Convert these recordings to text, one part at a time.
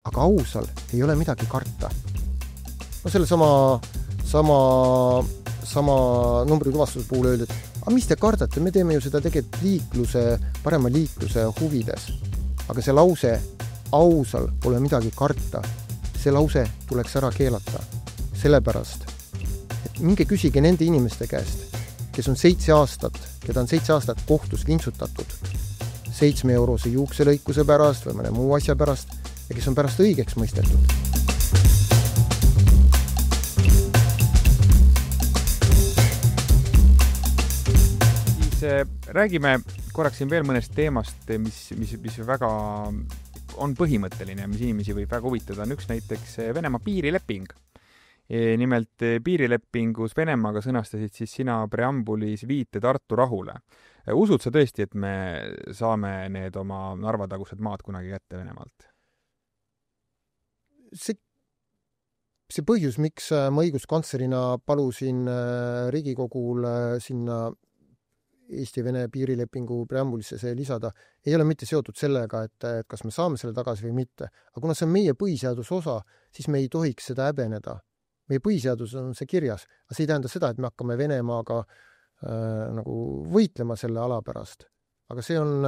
aga ausal ei ole midagi karta. No selle sama numbrituvastuse puhul öeldi, et aga mis te kardate, me teeme ju seda tegelikult parema liikluse huvides. Aga see lause, ausal pole midagi karta, see lause tuleks ära keelata. Sellepärast, et minge küsige nende inimeste käest, kes on 7 aastat, keda on 7 aastat kohtus vintsutatud 7-eurose juukselõikuse pärast või mõne muu asja pärast ja kes on pärast õigeks mõistetud. Räägime korraks siin veel mõnest teemast, mis väga on põhimõtteline ja mis inimesi võib väga huvitada. On üks näiteks Venemaa piirileping. Nimelt piirilepingus Venemaaga sõnastasid siis sina preambulis viite Tartu rahule. Usud sa tõesti, et me saame need oma Narva-tagused maad kunagi kätte Venemaalt? See põhjus, miks ma õiguskantslerina palusin Riigikogul sinna Eesti-Vene piirilepingu preambulisse see lisada, ei ole mitte seotud sellega, et kas me saame selle tagasi või mitte. Aga kuna see on meie põhiseaduse osa, siis me ei tohiks seda häbeneda. Meie põhiseadus on see kirjas, aga see ei tähenda seda, et me hakkame Venemaaga nagu võitlema selle ala pärast. Aga see on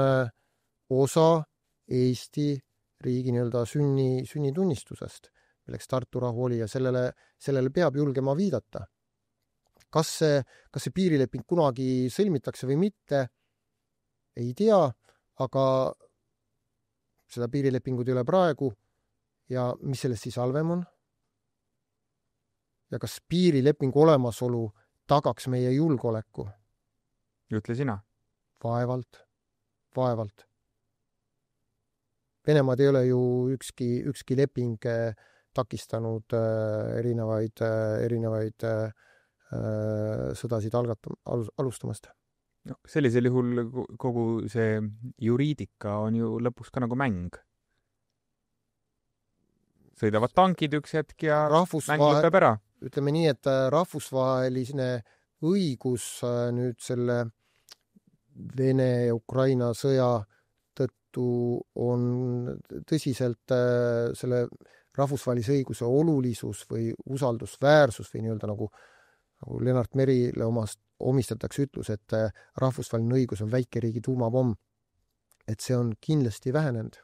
osa Eesti riigi nii-öelda sünnitunnistusest, milleks Tartu rahu oli ja sellele peab julgema viidata. Kas see piirileping kunagi sõlmitakse või mitte, ei tea, aga seda piirilepingut ei ole praegu ja mis sellest siis halvem on? Ja kas piirilepingu olemasolu tagaks meie julgeoleku? Ütle sina. Vaevalt. Venemaad ei ole ju ükski leping takistanud erinevaid sõdasid alustamast. No, sellisel juhul kogu see juriidika on ju lõpuks ka nagu mäng. Sõidavad tankid üks hetk ja mäng lõpeb ära. Ütleme nii, et rahvusvaheline õigus nüüd selle Vene ja Ukraina sõja tõttu on tõsiselt selle rahvusvahelise õiguse olulisus või usaldusväärsus või nii-öelda nagu Lennart Merile omistatakse ütlus, et rahvusvaheline õigus on väikeriigi tuumapomm, et see on kindlasti vähenenud.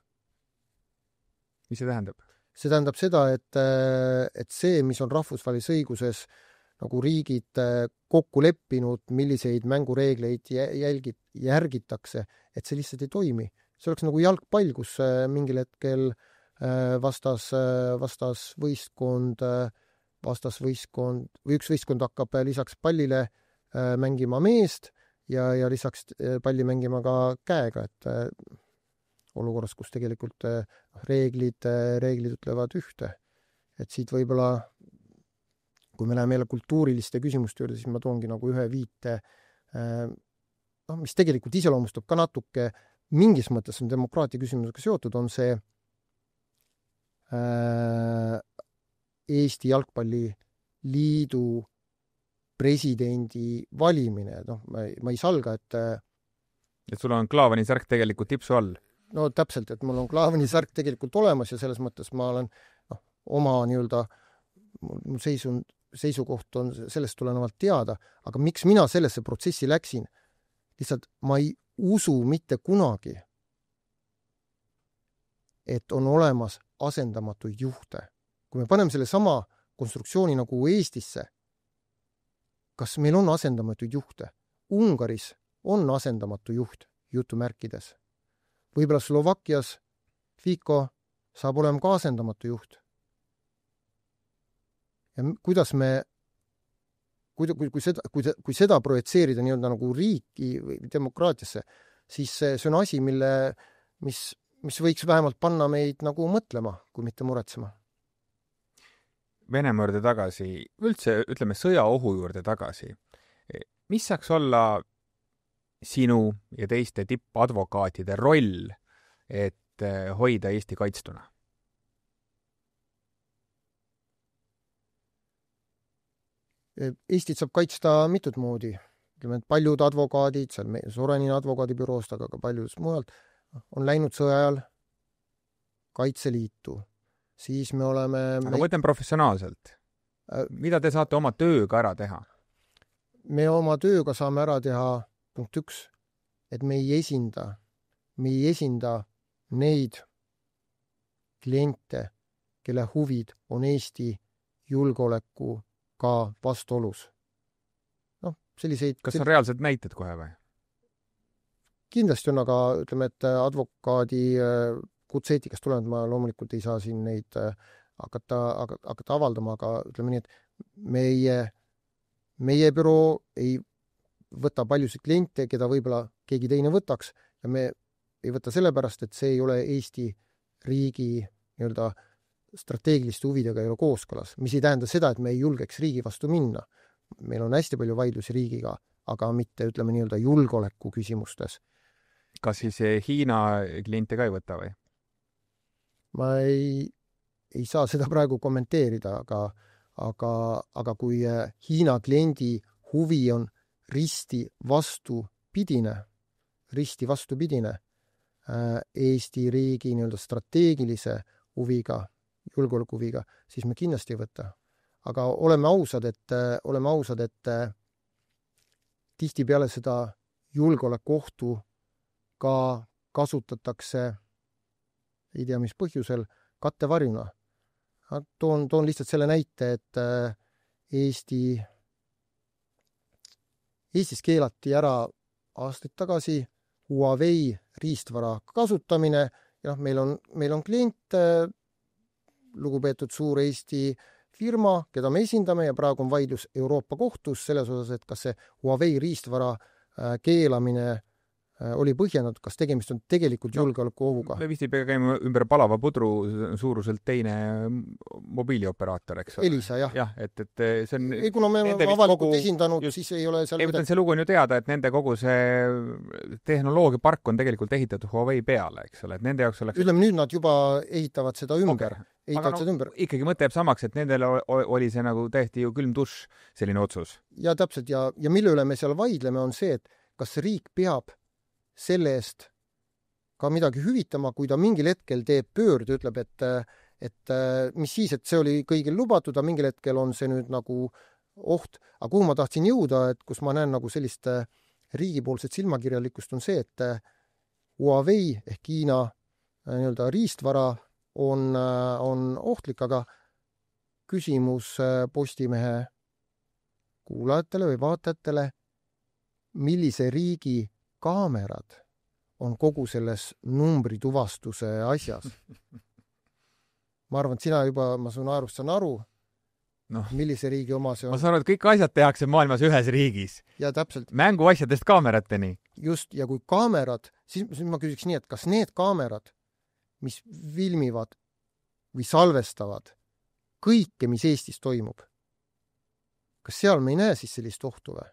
Mis see tähendab? See tähendab seda, et see, mis on rahvusvahelises õiguses nagu riigid kokku leppinud, milliseid mängureegleid järgitakse, et see lihtsalt ei toimi. See oleks nagu jalgpall, kus mingil hetkel vastasvõistkond või üks võistkond hakkab lisaks pallile mängima meest ja lisaks palli mängima ka käega, et olukorras, kus tegelikult reeglid ütlevad ühte. Et siit võib-olla, kui me läheme jälle kultuuriliste küsimuste juurde, siis ma toongi nagu ühe viite, mis tegelikult iseloomustab ka natuke, mingis mõttes on demokraatia küsimusega seotud, on see Eesti Jalgpalliliidu presidendi valimine. Ma ei salga, et sul on Klaavani särk tegelikult tipsu all. No täpselt, et mul on Klaavani särk tegelikult olemas ja selles mõttes ma olen oma nii-öelda mu seisukoht on sellest tulenevalt teada, aga miks mina sellesse protsessi läksin? Lihtsalt ma ei usu mitte kunagi, et on olemas asendamatuid juhte. Kui me paneme selle sama konstruktsiooni nagu Eestisse, kas meil on asendamatuid juhte? Ungaris on asendamatu juht, jutumärkides. Võib-olla Slovakkias Fico saab olema ka asendamatu juht. Ja kuidas me, kui seda projitseerida nii-öelda nagu riiki või demokraatiasse, siis see on asi, mis võiks vähemalt panna meid nagu mõtlema, kui mitte muretsema. Venemaa juurde tagasi, üldse ütleme sõjaohu juurde tagasi. Mis saaks olla sinu ja teiste tippadvokaatide roll, et hoida Eesti kaitstuna? Eestit saab kaitsta mitut moodi. Ütleme, et paljud advokaadid, seal Sorenina advokaadibüroost, aga ka paljudest mujalt, on läinud sõja ajal Kaitseliitu. siis me oleme... Aga ma mõtlen professionaalselt. Mida te saate oma tööga ära teha? Me oma tööga saame ära teha punkt 1, et me ei esinda neid kliente, kelle huvid on Eesti julgeolekuga vastuolus. Selliseid... Kas on reaalsed näited kohe või? Kindlasti on, aga ütleme, et advokaadi kutseetikast tulenevalt ma loomulikult ei saa siin neid hakata avaldama, aga ütleme nii, et meie büroo ei võta paljusid kliente, keda võib-olla keegi teine võtaks ja me ei võta sellepärast, et see ei ole Eesti riigi nii-öelda strateegiliste huvidega ei ole kooskõlas, mis ei tähenda seda, et me ei julgeks riigi vastu minna. Meil on hästi palju vaidlusi riigiga, aga mitte, ütleme nii-öelda julgeoleku küsimustes. Kas siis Hiina kliente ka ei võta või? Ma ei saa seda praegu kommenteerida, aga kui Hiina kliendi huvi on risti vastupidine Eesti riigi nii-öelda strateegilise huviga, julgeolekuhuviga, siis me kindlasti ei võta. Aga oleme ausad, et tihtipeale seda julgeolekuohtu ka kasutatakse, ei tea mis põhjusel, kattevarjuna. Toon lihtsalt selle näite, et Eestis keelati ära aastaid tagasi Huawei riistvara kasutamine ja meil on klient, lugupeetud suur Eesti firma, keda me esindame ja praegu on vaidlus Euroopa kohtus selles osas, et kas see Huawei riistvara keelamine oli põhjendatud, kas tegemist on tegelikult julgeolekuohuga. Me vist ei pea käima ümber palava pudru suuruselt teine mobiilioperaator, eks ole. Elisa, jah. Jah, et see on... Ei, kuna me avalikult esindanud, siis ei ole seal... See lugu on ju teada, et nende kogu see tehnoloogiapark on tegelikult ehitatud Huawei peale, eks ole, et nende jaoks oleks... Ütleme, nüüd nad juba ehitavad seda ümber. Okay. Aga ikkagi mõte jääb samaks, et nendel oli see nagu täiesti ju külm dušš, selline otsus. Ja täpselt, ja mille üle me seal vaidleme on see, et kas riik peab selle eest ka midagi hüvitama, kui ta mingil hetkel teeb pöörde, ütleb, et mis siis, et see oli kõigil lubatud, aga mingil hetkel on see nüüd nagu oht. Aga kuhu ma tahtsin jõuda, et kus ma näen nagu sellist riigipoolset silmakirjalikkust on see, et Huawei ehk Hiina nii-öelda riistvara on ohtlik, aga küsimus Postimehe kuulajatele või vaatajatele, millise riigi kaamerad on kogu selles numbrituvastuse asjas. Ma arvan, et sina juba, ma saan aru, millise riigi oma see on. Ma saan aru, et kõik asjad tehakse maailmas ühes riigis. Ja täpselt. Mänguasjadest kaamerateni. Just, ja kui kaamerad, siis ma küsiks nii, et kas need kaamerad, mis filmivad või salvestavad kõike, mis Eestis toimub, kas seal me ei näe siis sellist ohtu või?